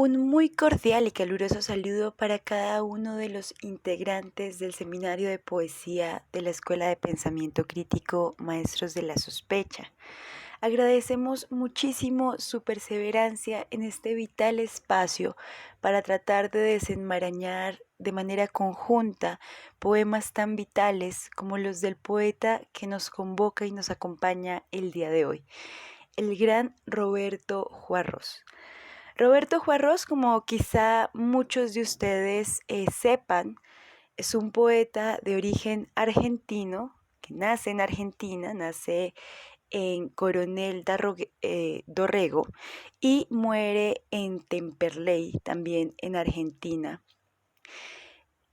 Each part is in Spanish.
Un muy cordial y caluroso saludo para cada uno de los integrantes del Seminario de Poesía de la Escuela de Pensamiento Crítico Maestros de la Sospecha. Agradecemos muchísimo su perseverancia en este vital espacio para tratar de desenmarañar de manera conjunta poemas tan vitales como los del poeta que nos convoca y nos acompaña el día de hoy, el gran Roberto Juarros. Roberto Juarros, como quizá muchos de ustedes sepan, es un poeta de origen argentino, que nace en Argentina, nace en Coronel Dorrego y muere en Temperley, también en Argentina.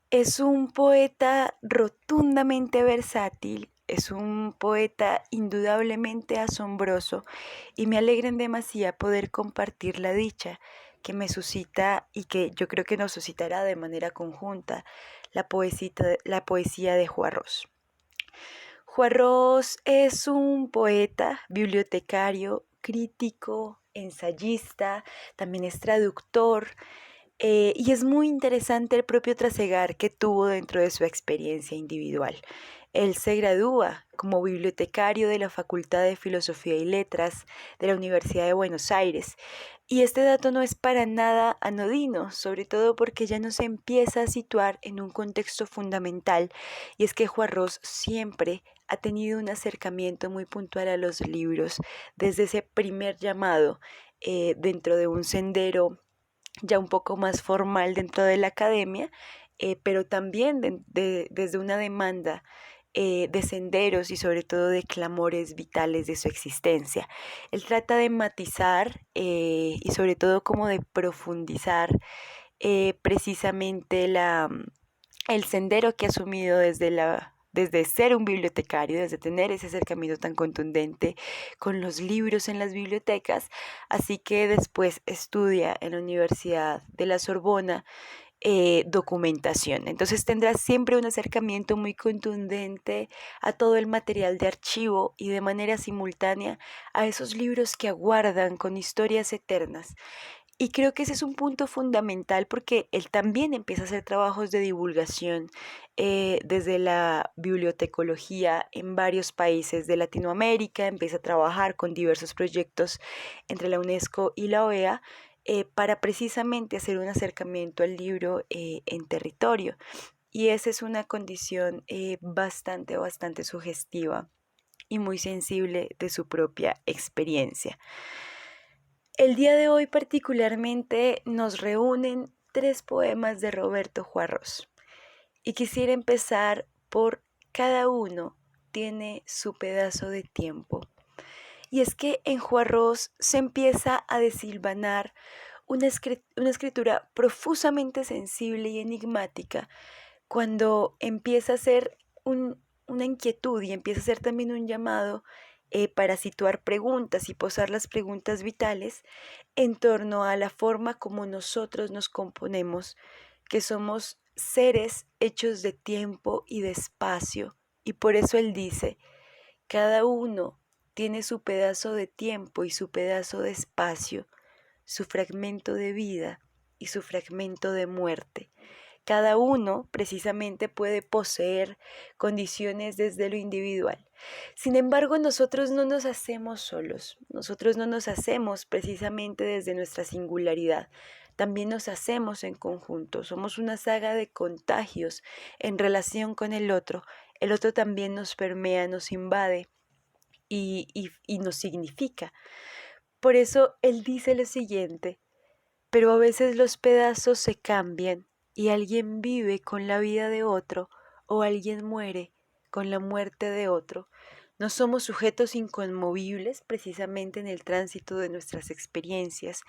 Es un poeta rotundamente versátil, es un poeta indudablemente asombroso y me alegra en demasía poder compartir la dicha que me suscita y que yo creo que nos suscitará de manera conjunta la poesía de Juarros. Juarros es un poeta, bibliotecario, crítico, ensayista, también es traductor, y es muy interesante el propio trasegar que tuvo dentro de su experiencia individual. Él se gradúa como bibliotecario de la Facultad de Filosofía y Letras de la Universidad de Buenos Aires. Y este dato no es para nada anodino, sobre todo porque ya nos empieza a situar en un contexto fundamental, y es que Juarros siempre ha tenido un acercamiento muy puntual a los libros, desde ese primer llamado dentro de un sendero ya un poco más formal dentro de la academia, pero también desde una demanda de senderos y sobre todo de clamores vitales de su existencia. Él trata de matizar y sobre todo como de profundizar precisamente el sendero que ha asumido desde ser un bibliotecario, desde tener ese acercamiento tan contundente con los libros en las bibliotecas, así que después estudia en la Universidad de la Sorbona documentación. Entonces tendrá siempre un acercamiento muy contundente a todo el material de archivo y de manera simultánea a esos libros que aguardan con historias eternas. Y creo que ese es un punto fundamental porque él también empieza a hacer trabajos de divulgación desde la bibliotecología en varios países de Latinoamérica, empieza a trabajar con diversos proyectos entre la UNESCO y la OEA para precisamente hacer un acercamiento al libro en territorio. Y esa es una condición bastante sugestiva y muy sensible de su propia experiencia. El día de hoy particularmente nos reúnen 3 poemas de Roberto Juarros y quisiera empezar por cada uno tiene su pedazo de tiempo. Y es que en Juarros se empieza a desilvanar una escritura profusamente sensible y enigmática cuando empieza a ser una inquietud y empieza a ser también un llamado para situar preguntas y posar las preguntas vitales en torno a la forma como nosotros nos componemos, que somos seres hechos de tiempo y de espacio. Y por eso él dice, cada uno tiene su pedazo de tiempo y su pedazo de espacio, su fragmento de vida y su fragmento de muerte. Cada uno precisamente puede poseer condiciones desde lo individual. Sin embargo, nosotros no nos hacemos solos, nosotros no nos hacemos precisamente desde nuestra singularidad, también nos hacemos en conjunto, somos una saga de contagios en relación con el otro también nos permea, nos invade y nos significa. Por eso él dice lo siguiente, pero a veces los pedazos se cambian y alguien vive con la vida de otro o alguien muere con la muerte de otro. No somos sujetos inconmovibles precisamente en el tránsito de nuestras experiencias,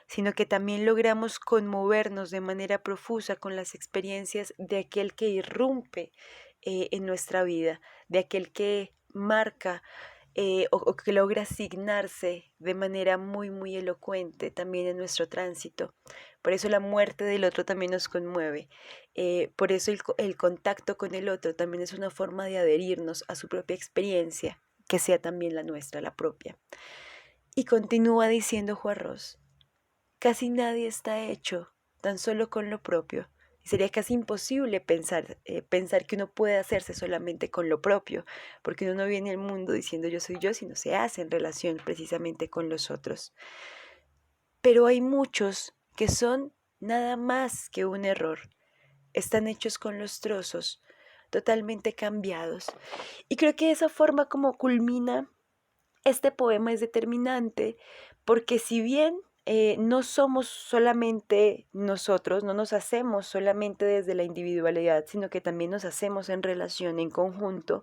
sino que también logramos conmovernos de manera profusa con las experiencias de aquel que irrumpe en nuestra vida, de aquel que marca o que logra asignarse de manera muy elocuente también en nuestro tránsito. Por eso la muerte del otro también nos conmueve. Por eso el contacto con el otro también es una forma de adherirnos a su propia experiencia, que sea también la nuestra, la propia. Y continúa diciendo Juarros, casi nadie está hecho tan solo con lo propio. Y sería casi imposible pensar que uno puede hacerse solamente con lo propio, porque uno no viene al mundo diciendo yo soy yo, sino se hace en relación precisamente con los otros. Pero hay muchos que son nada más que un error. Están hechos con los trozos, totalmente cambiados. Y creo que esa forma como culmina este poema es determinante porque si bien no somos solamente nosotros, no nos hacemos solamente desde la individualidad, sino que también nos hacemos en relación, en conjunto,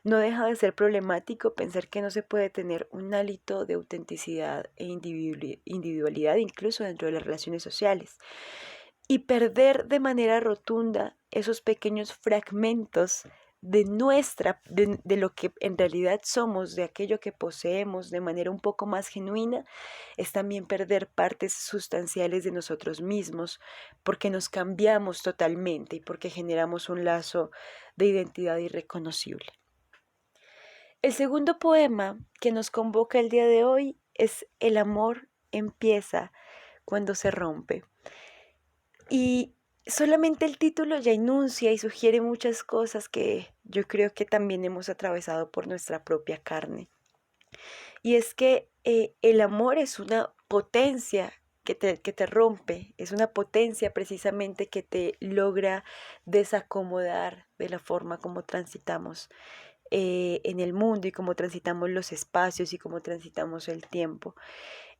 no deja de ser problemático pensar que no se puede tener un hálito de autenticidad e individualidad incluso dentro de las relaciones sociales y perder de manera rotunda esos pequeños fragmentos de lo que en realidad somos, de aquello que poseemos de manera un poco más genuina, es también perder partes sustanciales de nosotros mismos, porque nos cambiamos totalmente y porque generamos un lazo de identidad irreconocible. El segundo poema que nos convoca el día de hoy es El amor empieza cuando se rompe. Y solamente el título ya enuncia y sugiere muchas cosas que yo creo que también hemos atravesado por nuestra propia carne. Y es que el amor es una potencia que te rompe, es una potencia precisamente que te logra desacomodar de la forma como transitamos en el mundo y cómo transitamos los espacios y cómo transitamos el tiempo.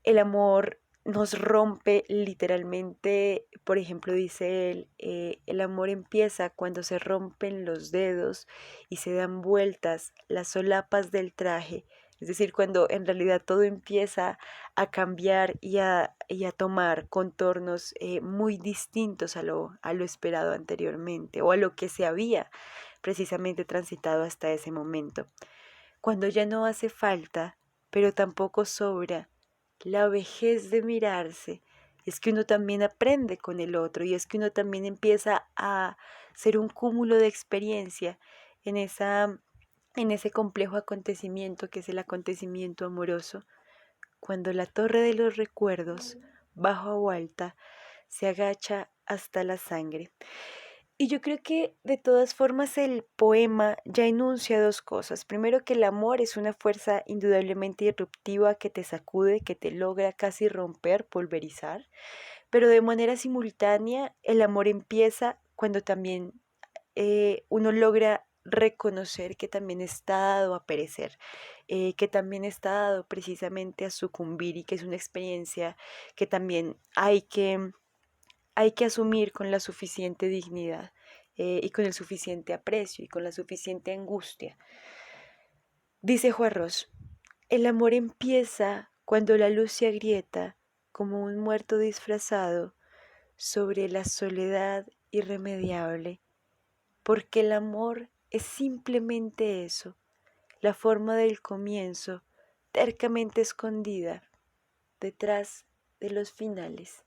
El amor nos rompe literalmente, por ejemplo, dice él, el amor empieza cuando se rompen los dedos y se dan vueltas las solapas del traje, es decir, cuando en realidad todo empieza a cambiar y a tomar contornos muy distintos a lo esperado anteriormente o a lo que se había precisamente transitado hasta ese momento. Cuando ya no hace falta, pero tampoco sobra, la vejez de mirarse, es que uno también aprende con el otro y es que uno también empieza a ser un cúmulo de experiencia en en ese complejo acontecimiento que es el acontecimiento amoroso, cuando la torre de los recuerdos, bajo o alta, se agacha hasta la sangre. Y yo creo que de todas formas el poema ya enuncia dos cosas. Primero, que el amor es una fuerza indudablemente irruptiva que te sacude, que te logra casi romper, pulverizar, pero de manera simultánea el amor empieza cuando también uno logra reconocer que también está dado a perecer, que también está dado precisamente a sucumbir y que es una experiencia que también hay que asumir con la suficiente dignidad y con el suficiente aprecio y con la suficiente angustia. Dice Juarros, el amor empieza cuando la luz se agrieta como un muerto disfrazado sobre la soledad irremediable, porque el amor es simplemente eso, la forma del comienzo, tercamente escondida detrás de los finales.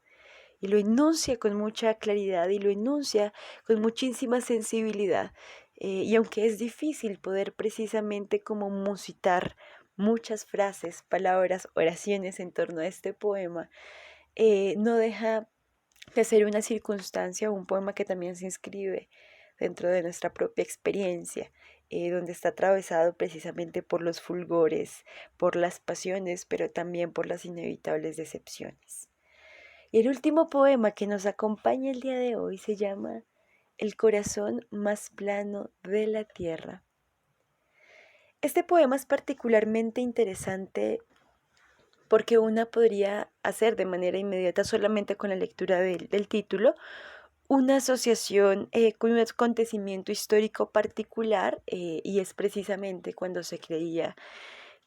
Y lo enuncia con mucha claridad y lo enuncia con muchísima sensibilidad. Y aunque es difícil poder precisamente como musitar muchas frases, palabras, oraciones en torno a este poema, no deja de ser una circunstancia, un poema que también se inscribe dentro de nuestra propia experiencia, donde está atravesado precisamente por los fulgores, por las pasiones, pero también por las inevitables decepciones. Y el último poema que nos acompaña el día de hoy se llama El corazón más plano de la tierra. Este poema es particularmente interesante porque una podría hacer de manera inmediata solamente con la lectura del título una asociación con un acontecimiento histórico particular y es precisamente cuando se creía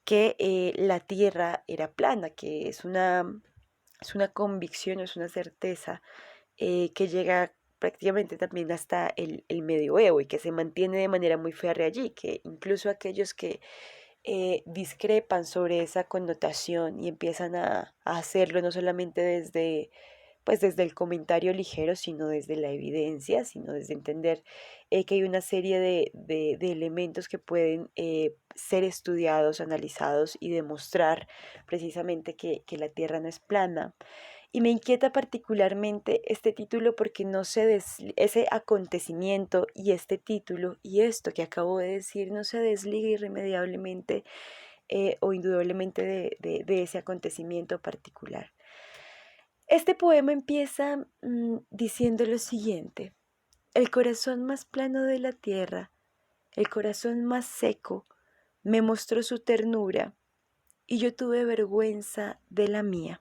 que la tierra era plana, que es una convicción, es una certeza que llega prácticamente también hasta el medioevo y que se mantiene de manera muy férrea allí, que incluso aquellos que discrepan sobre esa connotación y empiezan a hacerlo no solamente desde pues desde el comentario ligero, sino desde la evidencia, sino desde entender que hay una serie de elementos que pueden ser estudiados, analizados y demostrar precisamente que la Tierra no es plana. Y me inquieta particularmente este título porque no se ese acontecimiento y este título y esto que acabo de decir no se desliga irremediablemente o indudablemente de ese acontecimiento particular. Este poema empieza diciendo lo siguiente: el corazón más plano de la tierra, el corazón más seco, me mostró su ternura y yo tuve vergüenza de la mía.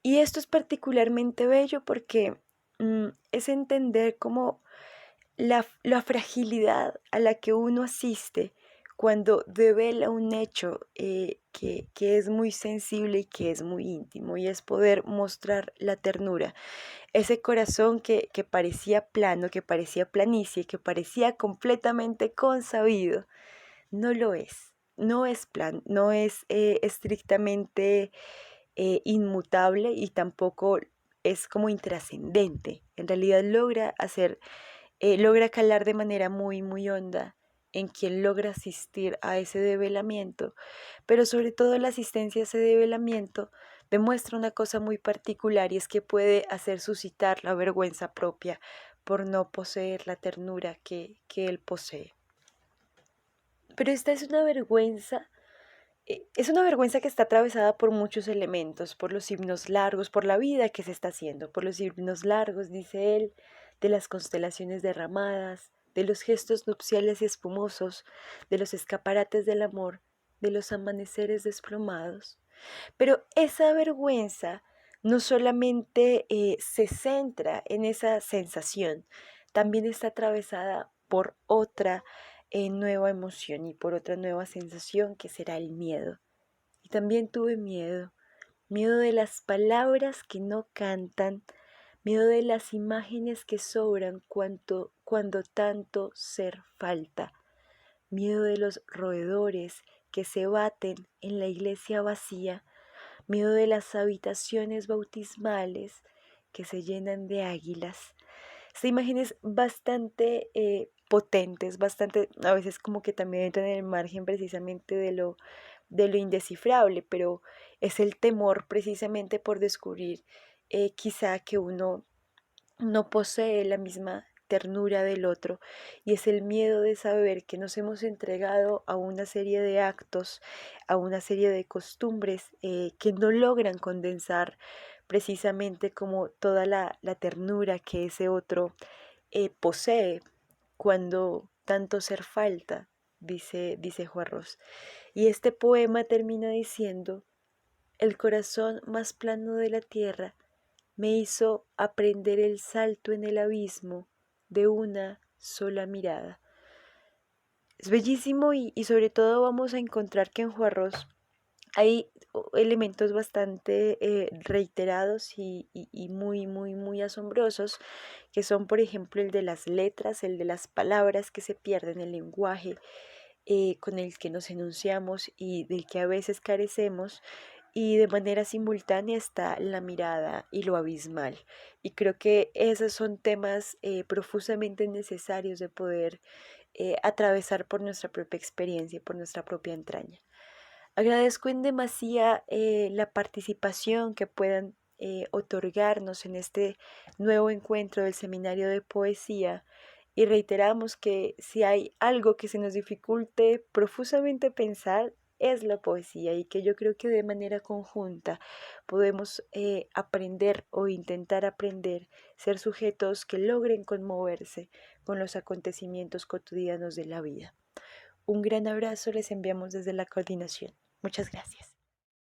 Y esto es particularmente bello porque es entender cómo la fragilidad a la que uno asiste cuando devela un hecho que es muy sensible y que es muy íntimo, y es poder mostrar la ternura. Ese corazón que parecía plano, que parecía planicie, que parecía completamente consabido, no lo es. No es plan, no es estrictamente inmutable y tampoco es como intrascendente. En realidad logra calar de manera muy, muy honda en quien logra asistir a ese develamiento, pero sobre todo la asistencia a ese develamiento demuestra una cosa muy particular, y es que puede hacer suscitar la vergüenza propia por no poseer la ternura que él posee. Pero esta es una vergüenza que está atravesada por muchos elementos, por los himnos largos, por la vida que se está haciendo, por los himnos largos, dice él, de las constelaciones derramadas, de los gestos nupciales y espumosos, de los escaparates del amor, de los amaneceres desplomados. Pero esa vergüenza no solamente se centra en esa sensación, también está atravesada por otra nueva emoción y por otra nueva sensación, que será el miedo. Y también tuve miedo, miedo de las palabras que no cantan, miedo de las imágenes que sobran cuando tanto ser falta, miedo de los roedores que se baten en la iglesia vacía, miedo de las habitaciones bautismales que se llenan de águilas. Esta imagen es bastante potente, es bastante, a veces como que también entra en el margen precisamente de lo indescifrable, pero es el temor precisamente por descubrir quizá que uno no posee la misma ternura del otro, y es el miedo de saber que nos hemos entregado a una serie de actos, a una serie de costumbres que no logran condensar precisamente como toda la ternura que ese otro posee cuando tanto ser falta, dice Juarros. Y este poema termina diciendo: el corazón más plano de la tierra me hizo aprender el salto en el abismo de una sola mirada. Es bellísimo, y sobre todo vamos a encontrar que en Juarros hay elementos bastante reiterados y muy, muy, muy asombrosos, que son, por ejemplo, el de las letras, el de las palabras que se pierden, el lenguaje con el que nos enunciamos y del que a veces carecemos, y de manera simultánea está la mirada y lo abismal. Y creo que esos son temas profusamente necesarios de poder atravesar por nuestra propia experiencia y por nuestra propia entraña. Agradezco en demasía la participación que puedan otorgarnos en este nuevo encuentro del Seminario de Poesía, y reiteramos que si hay algo que se nos dificulte profusamente pensar, es la poesía, y que yo creo que de manera conjunta podemos aprender o intentar aprender, ser sujetos que logren conmoverse con los acontecimientos cotidianos de la vida. Un gran abrazo les enviamos desde la coordinación. Muchas gracias.